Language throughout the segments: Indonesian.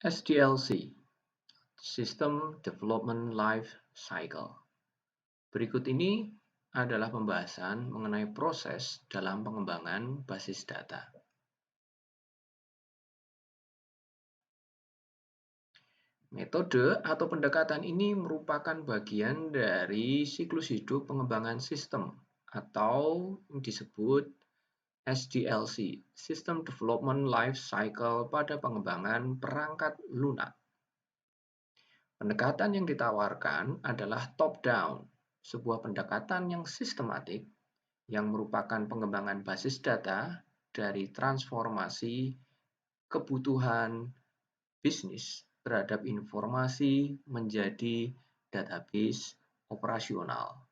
SDLC, System Development Life Cycle. Berikut ini adalah pembahasan mengenai proses dalam pengembangan basis data. Metode atau pendekatan ini merupakan bagian dari siklus hidup pengembangan sistem atau yang disebut SDLC, System Development Life Cycle pada pengembangan perangkat lunak. Pendekatan yang ditawarkan adalah top-down, sebuah pendekatan yang sistematik yang merupakan pengembangan basis data dari transformasi kebutuhan bisnis terhadap informasi menjadi database operasional.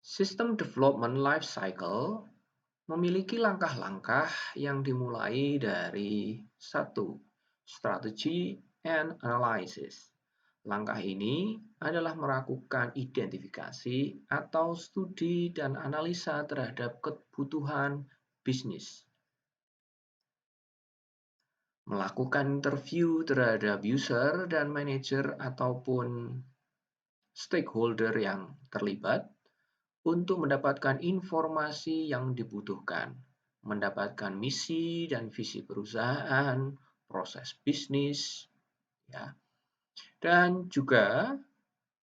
System Development Life Cycle memiliki langkah-langkah yang dimulai dari 1. Strategy and Analysis. Langkah ini adalah melakukan identifikasi atau studi dan analisa terhadap kebutuhan bisnis. Melakukan interview terhadap user dan manajer ataupun stakeholder yang terlibat untuk mendapatkan informasi yang dibutuhkan, mendapatkan misi dan visi perusahaan, proses bisnis, ya. Dan juga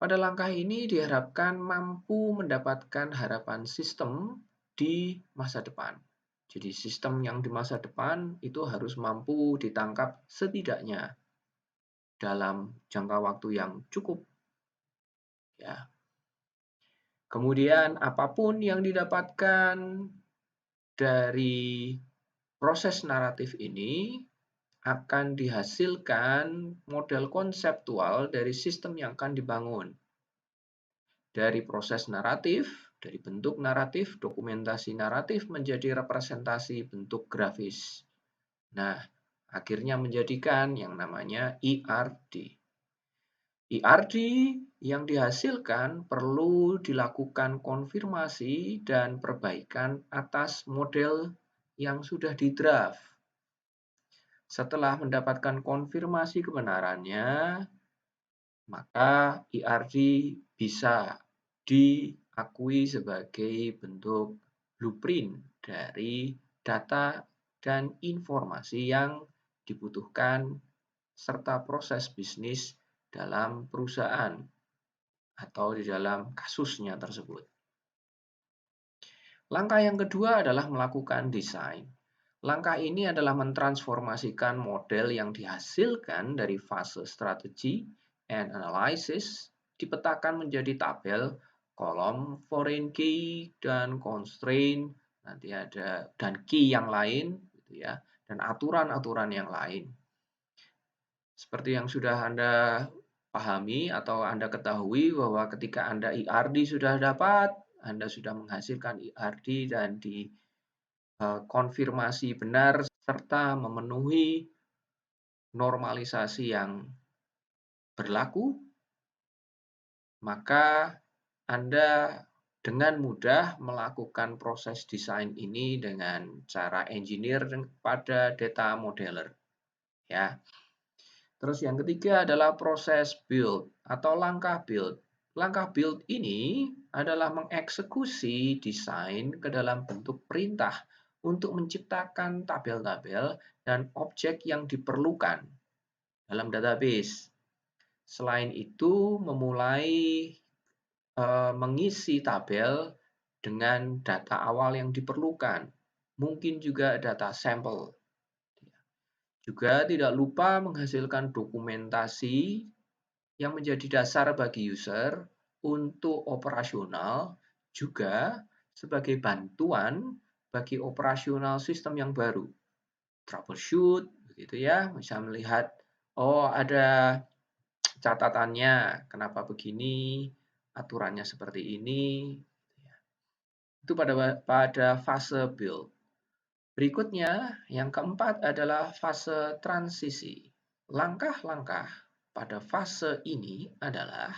pada langkah ini diharapkan mampu mendapatkan harapan sistem di masa depan. Jadi sistem yang di masa depan itu harus mampu ditangkap setidaknya dalam jangka waktu yang cukup, ya. Kemudian apapun yang didapatkan dari proses naratif ini akan dihasilkan model konseptual dari sistem yang akan dibangun. Dari proses naratif, dari bentuk naratif, dokumentasi naratif menjadi representasi bentuk grafis. Nah, akhirnya menjadikan yang namanya ERD. ERD yang dihasilkan perlu dilakukan konfirmasi dan perbaikan atas model yang sudah di-draft. Setelah mendapatkan konfirmasi kebenarannya, maka ERD bisa diakui sebagai bentuk blueprint dari data dan informasi yang dibutuhkan serta proses bisnis dalam perusahaan atau di dalam kasusnya tersebut. Langkah yang kedua adalah melakukan desain. Langkah ini adalah mentransformasikan model yang dihasilkan dari fase strategi and analysis dipetakan menjadi tabel, kolom, foreign key, dan constraint, nanti ada dan key yang lain, gitu ya, dan aturan-aturan yang lain. Seperti yang sudah Anda pahami atau Anda ketahui bahwa ketika Anda ERD sudah dapat, Anda sudah menghasilkan ERD dan dikonfirmasi benar serta memenuhi normalisasi yang berlaku, maka Anda dengan mudah melakukan proses desain ini dengan cara engineer pada data modeler. Ya. Terus yang ketiga adalah proses build atau langkah build. Langkah build ini adalah mengeksekusi desain ke dalam bentuk perintah untuk menciptakan tabel-tabel dan objek yang diperlukan dalam database. Selain itu, memulai mengisi tabel dengan data awal yang diperlukan. Mungkin juga data sampel. Juga tidak lupa menghasilkan dokumentasi yang menjadi dasar bagi user untuk operasional, juga sebagai bantuan bagi operasional sistem yang baru. Troubleshoot, begitu ya, bisa melihat, oh ada catatannya, kenapa begini, aturannya seperti ini. Itu pada fase build. Berikutnya, yang keempat adalah fase transisi. Langkah-langkah pada fase ini adalah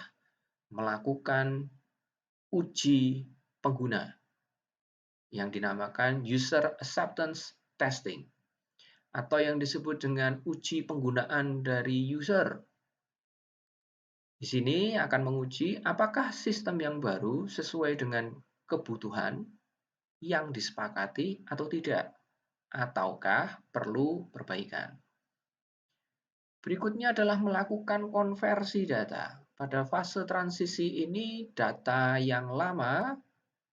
melakukan uji pengguna yang dinamakan user acceptance testing. atau yang disebut dengan uji penggunaan dari user. Di sini akan menguji apakah sistem yang baru sesuai dengan kebutuhan yang disepakati atau tidak, ataukah perlu perbaikan. Berikutnya adalah melakukan konversi data. Pada fase transisi ini, data yang lama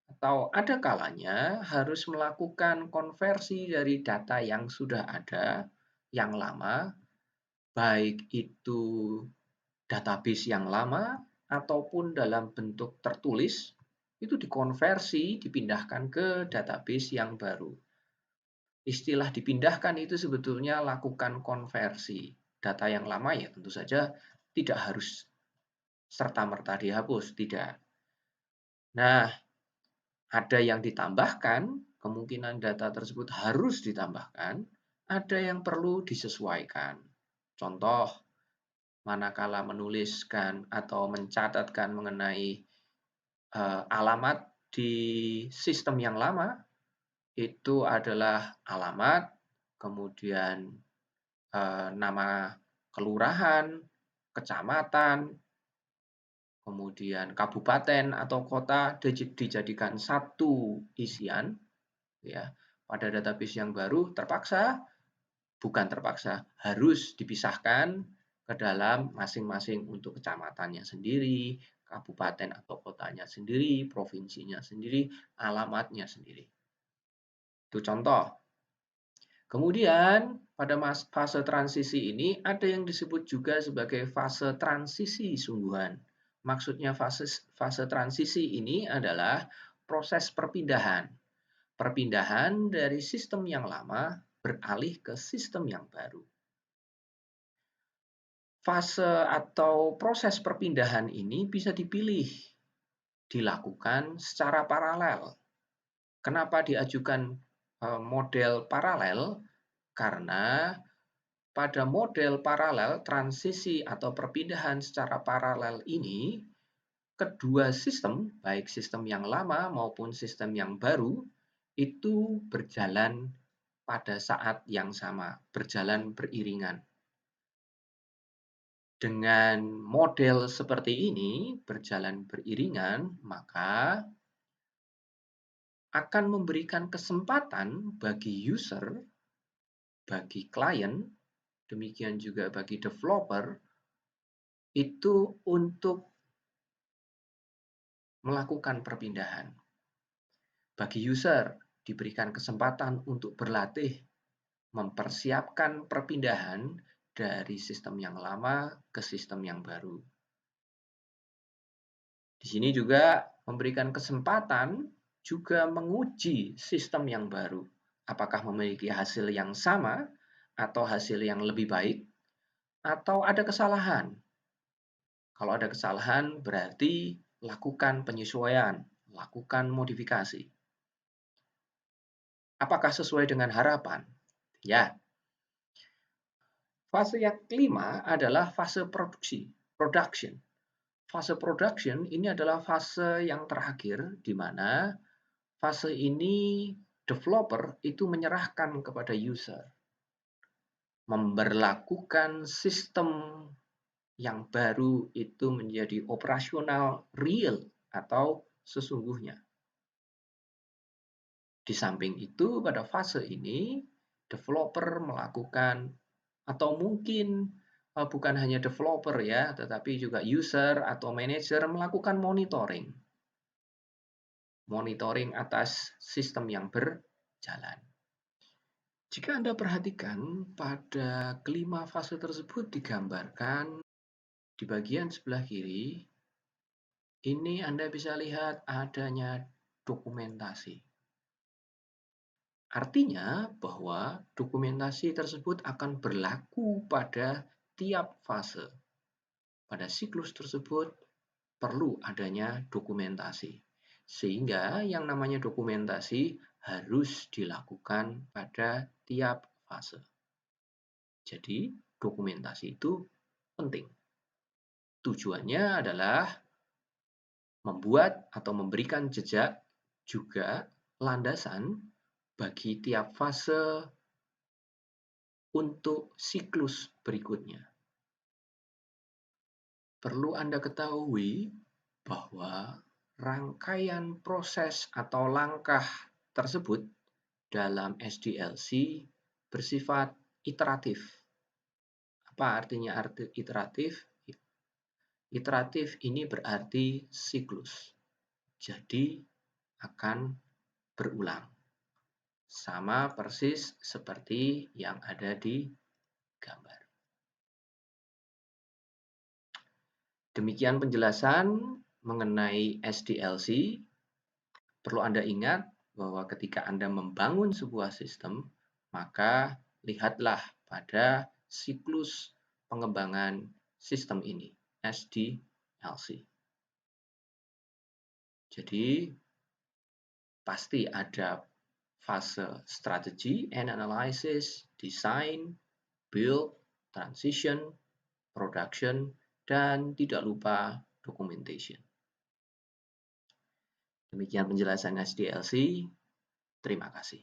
atau ada kalanya harus melakukan konversi dari data yang sudah ada, yang lama, baik itu database yang lama ataupun dalam bentuk tertulis, itu dikonversi, dipindahkan ke database yang baru. Istilah dipindahkan itu sebetulnya lakukan konversi. Data yang lama ya tentu saja tidak harus serta-merta dihapus, tidak. Nah, ada yang ditambahkan, kemungkinan data tersebut harus ditambahkan, ada yang perlu disesuaikan. Contoh, manakala menuliskan atau mencatatkan mengenai alamat di sistem yang lama, itu adalah alamat, kemudian nama kelurahan, kecamatan, kemudian kabupaten atau kota dijadikan satu isian, ya. Pada database yang baru bukan terpaksa, harus dipisahkan ke dalam masing-masing untuk kecamatannya sendiri, kabupaten atau kotanya sendiri, provinsinya sendiri, alamatnya sendiri. Itu contoh. Kemudian pada fase transisi ini ada yang disebut juga sebagai fase transisi sungguhan. Maksudnya fase transisi ini adalah proses perpindahan. Perpindahan dari sistem yang lama beralih ke sistem yang baru. Fase atau proses perpindahan ini bisa dipilih, dilakukan secara paralel. Kenapa diajukan model paralel? Karena pada model paralel, transisi atau perpindahan secara paralel ini, kedua sistem, baik sistem yang lama maupun sistem yang baru, itu berjalan pada saat yang sama, berjalan beriringan. Dengan model seperti ini, berjalan beriringan, maka akan memberikan kesempatan bagi user, bagi klien, demikian juga bagi developer, itu untuk melakukan perpindahan. Bagi user, diberikan kesempatan untuk berlatih, mempersiapkan perpindahan dari sistem yang lama ke sistem yang baru. Di sini juga memberikan kesempatan juga menguji sistem yang baru. Apakah memiliki hasil yang sama atau hasil yang lebih baik atau ada kesalahan. Kalau ada kesalahan berarti lakukan penyesuaian, lakukan modifikasi. Apakah sesuai dengan harapan? Ya. Fase yang kelima adalah fase production. Fase production ini adalah fase yang terakhir di mana fase ini developer itu menyerahkan kepada user. Memberlakukan sistem yang baru itu menjadi operasional real atau sesungguhnya. Di samping itu, pada fase ini, developer melakukan atau mungkin bukan hanya developer ya, tetapi juga user atau manager melakukan monitoring. Monitoring atas sistem yang berjalan. Jika Anda perhatikan, pada kelima fase tersebut digambarkan di bagian sebelah kiri, ini Anda bisa lihat adanya dokumentasi. Artinya bahwa dokumentasi tersebut akan berlaku pada tiap fase. Pada siklus tersebut perlu adanya dokumentasi. Sehingga yang namanya dokumentasi harus dilakukan pada tiap fase. Jadi dokumentasi itu penting. Tujuannya adalah membuat atau memberikan jejak juga landasan bagi tiap fase untuk siklus berikutnya. Perlu Anda ketahui bahwa rangkaian proses atau langkah tersebut dalam SDLC bersifat iteratif. Apa artinya iteratif? Iteratif ini berarti siklus. Jadi akan berulang. Sama persis seperti yang ada di gambar. Demikian penjelasan mengenai SDLC. Perlu Anda ingat bahwa ketika Anda membangun sebuah sistem, maka lihatlah pada siklus pengembangan sistem ini, SDLC. Jadi, pasti ada fase strategy and analysis, design, build, transition, production, dan tidak lupa documentation. Demikian penjelasan SDLC. Terima kasih.